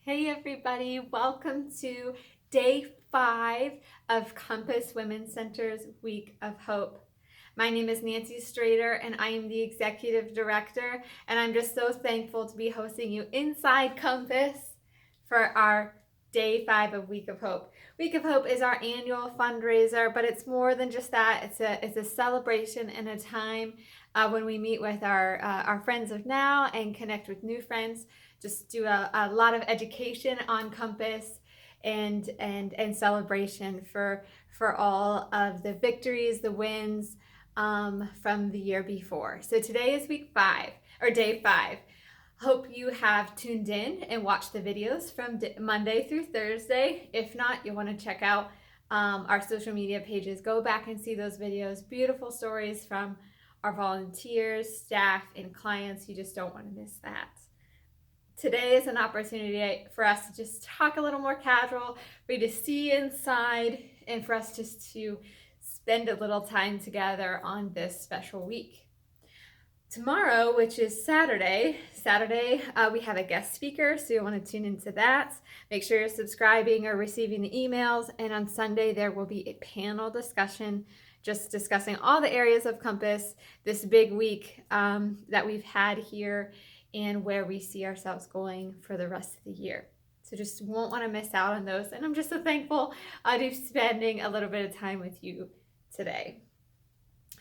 Hey everybody, welcome to day 5 of Compass Women's Center's Week of Hope. My name is Nancy Strader and I am the Executive Director, and I'm just so thankful to be hosting you inside Compass for our day 5 of Week of Hope. Week of Hope is our annual fundraiser, but it's more than just that. It's a celebration and a time when we meet with our friends of now and connect with new friends. Just do a lot of education on Compass and celebration for all of the victories, the wins from the year before. So today is week 5 or day 5. Hope you have tuned in and watched the videos from Monday through Thursday. If not, you'll want to check out our social media pages. Go back and see those videos. Beautiful stories from our volunteers, staff, and clients. You just don't want to miss that. Today is an opportunity for us to just talk a little more casual, for you to see inside, and for us just to spend a little time together on this special week. Tomorrow, which is Saturday, we have a guest speaker, so you'll want to tune into that. Make sure you're subscribing or receiving the emails. And on Sunday, there will be a panel discussion just discussing all the areas of Compass this big week that we've had here and where we see ourselves going for the rest of the year. So just won't want to miss out on those. And I'm just so thankful to be spending a little bit of time with you today.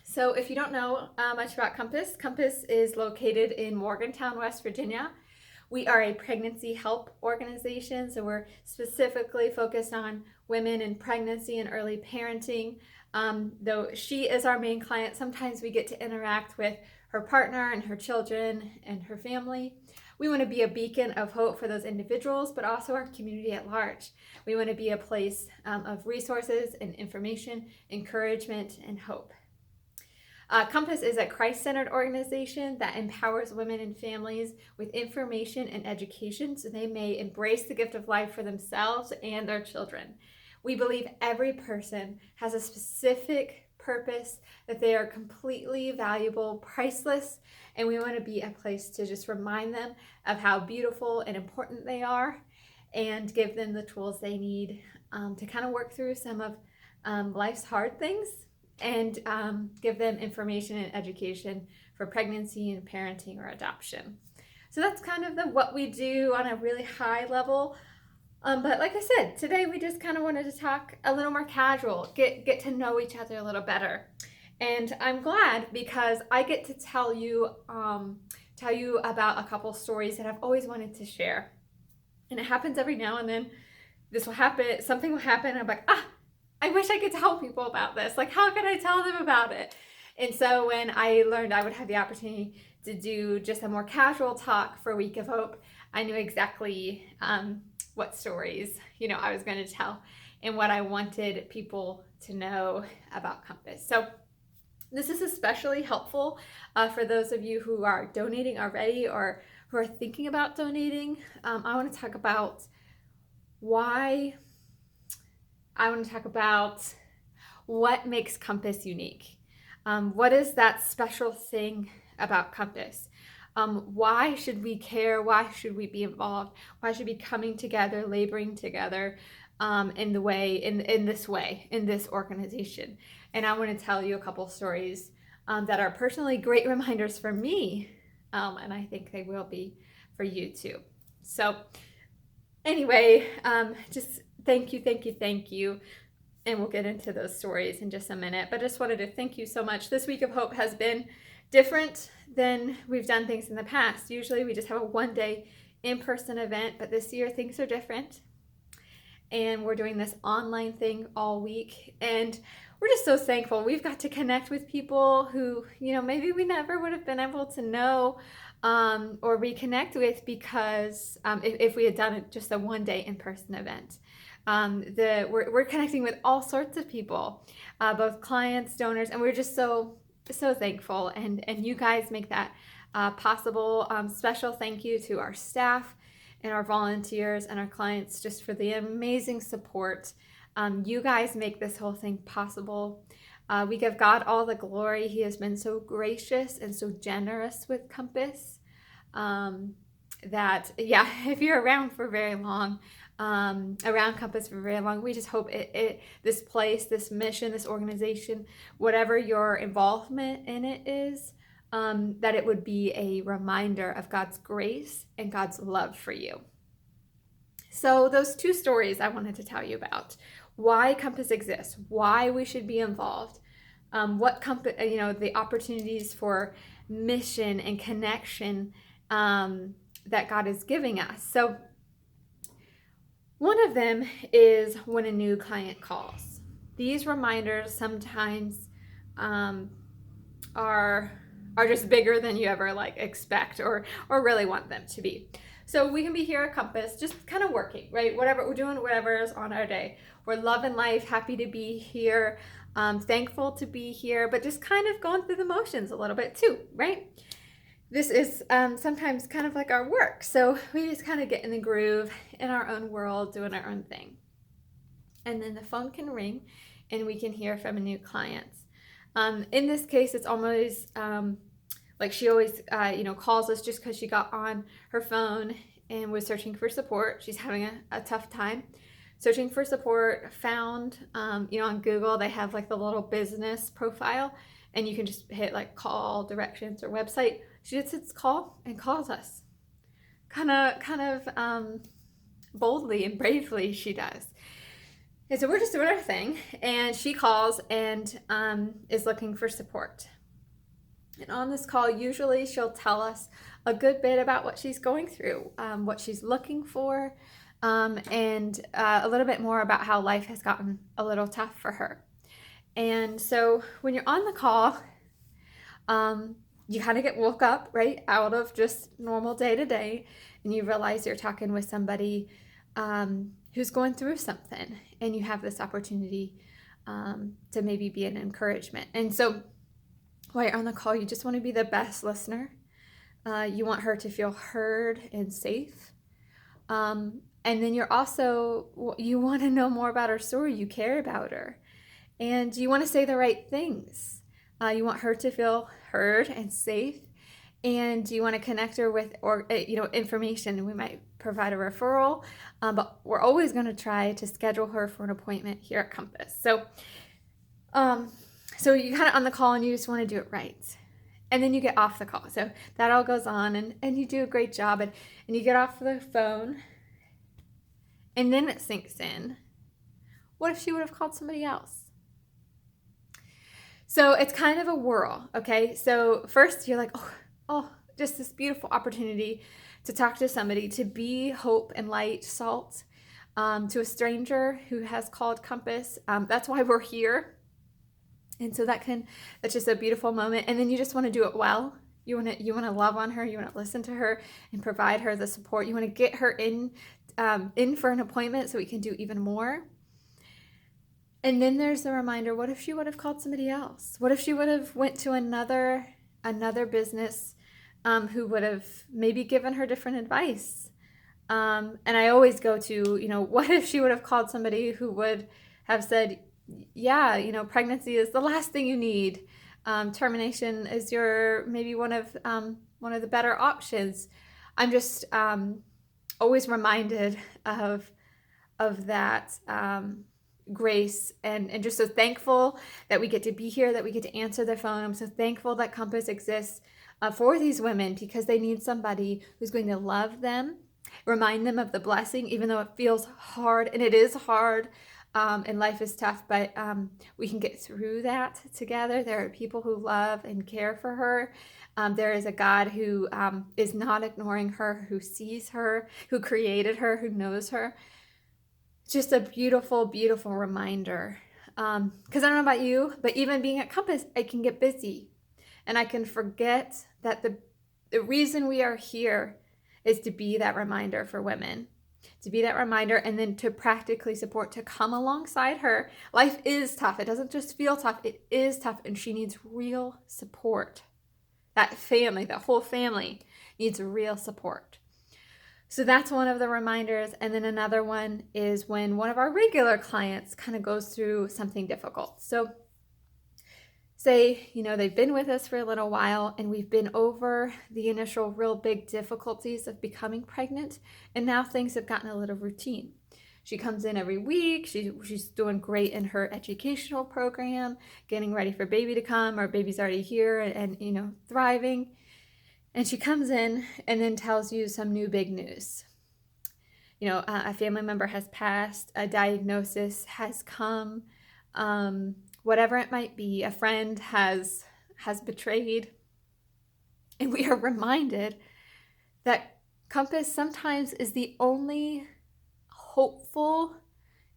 So if you don't know much about Compass, Compass is located in Morgantown, West Virginia. We are a pregnancy help organization, so we're specifically focused on women in pregnancy and early parenting. Though she is our main client, sometimes we get to interact with her partner and her children and her family. We want to be a beacon of hope for those individuals, but also our community at large. We want to be a place of resources and information, encouragement, and hope. Compass is a Christ-centered organization that empowers women and families with information and education so they may embrace the gift of life for themselves and their children. We believe every person has a specific purpose, that they are completely valuable, priceless, and we want to be a place to just remind them of how beautiful and important they are and give them the tools they need to kind of work through some of life's hard things and give them information and education for pregnancy and parenting or adoption. So that's kind of what we do on a really high level. But like I said, today we just kind of wanted to talk a little more casual, get to know each other a little better. And I'm glad because I get to tell you about a couple stories that I've always wanted to share. And it happens every now and then. This will happen, something will happen, and I'm like, I wish I could tell people about this. Like, how can I tell them about it? And so when I learned I would have the opportunity to do just a more casual talk for Week of Hope, I knew exactly what stories, I was going to tell and what I wanted people to know about Compass. So this is especially helpful for those of you who are donating already or who are thinking about donating. I want to talk about what makes Compass unique. What is that special thing about Compass? Why should we care? Why should we be involved? Why should we be coming together, laboring together in this organization? And I want to tell you a couple stories that are personally great reminders for me, and I think they will be for you too. So anyway, just thank you. And we'll get into those stories in just a minute. But I just wanted to thank you so much. This Week of Hope has been different than we've done things in the past. Usually we just have a one-day in-person event, but this year things are different. And we're doing this online thing all week. And we're just so thankful. We've got to connect with people who, maybe we never would have been able to know or reconnect with because if we had done it just a one-day in-person event. We're connecting with all sorts of people, both clients, donors, and we're just so thankful. And you guys make that possible. Special thank you to our staff and our volunteers and our clients just for the amazing support. You guys make this whole thing possible. We give God all the glory. He has been so gracious and so generous with Compass. that, yeah, if you're around for very long, around Compass for very long, we just hope this place, this mission, this organization, whatever your involvement in it is, that it would be a reminder of God's grace and God's love for you. So those two stories I wanted to tell you about: why Compass exists, why we should be involved, what Compass, the opportunities for mission and connection that God is giving us. So one of them is when a new client calls. These reminders sometimes are just bigger than you ever expect or really want them to be. So we can be here at Compass just kind of working, right? Whatever we're doing, whatever is on our day. We're loving life, happy to be here, thankful to be here, but just kind of going through the motions a little bit too, right? This is sometimes kind of like our work. So we just kind of get in the groove in our own world, doing our own thing. And then the phone can ring and we can hear from a new client. In this case, it's almost like she always, calls us just because she got on her phone and was searching for support. She's having a tough time searching for support. Found, on Google, they have like the little business profile, and you can just hit like call directions or website. She just hits call and calls us. Kind of boldly and bravely she does. And so we're just doing our thing, and she calls and is looking for support. And on this call, usually she'll tell us a good bit about what she's going through, what she's looking for, and a little bit more about how life has gotten a little tough for her. And so when you're on the call, you kind of get woke up, right, out of just normal day to day, and you realize you're talking with somebody who's going through something, and you have this opportunity to maybe be an encouragement. And so while you're on the call, you just want to be the best listener. You want her to feel heard and safe. And then you want to know more about her story. You care about her. And you want to say the right things. You want her to feel heard and safe. And you want to connect her with information. We might provide a referral, but we're always going to try to schedule her for an appointment here at Compass. So you kind of on the call and you just want to do it right. And then you get off the call. So that all goes on and you do a great job, and you get off the phone, and then it sinks in. What if she would have called somebody else? So it's kind of a whirl, okay? So first you're like, oh, just this beautiful opportunity to talk to somebody, to be hope and light, salt, to a stranger who has called Compass. That's why we're here. And so that's just a beautiful moment. And then you just want to do it well. You want to love on her. You want to listen to her and provide her the support. You want to get her in for an appointment so we can do even more. And then there's the reminder: what if she would have called somebody else? What if she would have went to another business who would have maybe given her different advice? And I always go to, what if she would have called somebody who would have said, yeah, pregnancy is the last thing you need. Termination is maybe one of the better options. I'm just always reminded of that grace, and just so thankful that we get to be here, that we get to answer the phone. I'm so thankful that Compass exists for these women, because they need somebody who's going to love them, remind them of the blessing, even though it feels hard, and it is hard. And life is tough, but we can get through that together. There are people who love and care for her. There is a God who is not ignoring her, who sees her, who created her, who knows her. Just a beautiful, beautiful reminder. Because I don't know about you, but even being at Compass, I can get busy. And I can forget that the reason we are here is to be that reminder for women. To be that reminder, and then to practically support, to come alongside her. Life is tough. It doesn't just feel tough. It is tough, and she needs real support. That whole family needs real support. So that's one of the reminders. And then another one is when one of our regular clients kind of goes through something difficult. So say, they've been with us for a little while and we've been over the initial real big difficulties of becoming pregnant, and now things have gotten a little routine. She comes in every week. She's doing great in her educational program, getting ready for baby to come, or baby's already here and thriving. And she comes in and then tells you some new big news. A family member has passed, a diagnosis has come, whatever it might be, a friend has betrayed. And we are reminded that Compass sometimes is the only hopeful,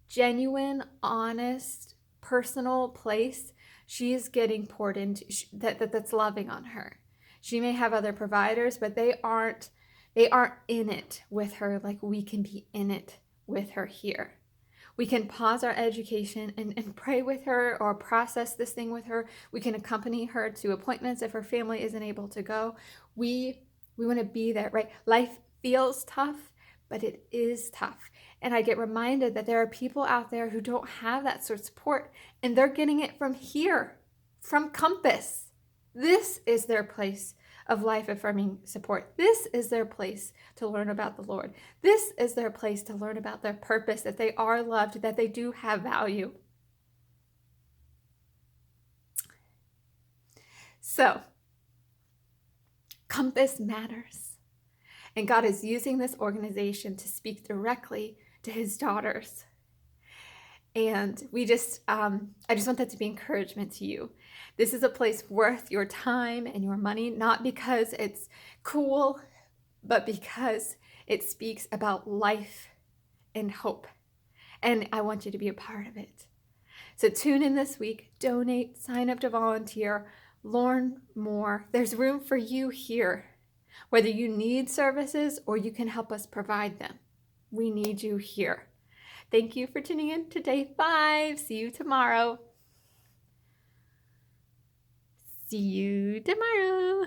genuine, honest, personal place she is getting poured into, that's loving on her. She may have other providers, but they aren't in it with her like we can be in it with her here. We can pause our education and pray with her or process this thing with her. We can accompany her to appointments if her family isn't able to go. We want to be there, right? Life feels tough, but it is tough. And I get reminded that there are people out there who don't have that sort of support, and they're getting it from here, from Compass. This is their place of life-affirming support. This is their place to learn about the Lord. This is their place to learn about their purpose, that they are loved, that they do have value. So, Compass matters. And God is using this organization to speak directly to his daughters. And I just want that to be encouragement to you. This is a place worth your time and your money, not because it's cool, but because it speaks about life and hope. And I want you to be a part of it. So tune in this week, donate, sign up to volunteer, learn more. There's room for you here, whether you need services or you can help us provide them. We need you here. Thank you for tuning in to day 5. See you tomorrow. See you tomorrow.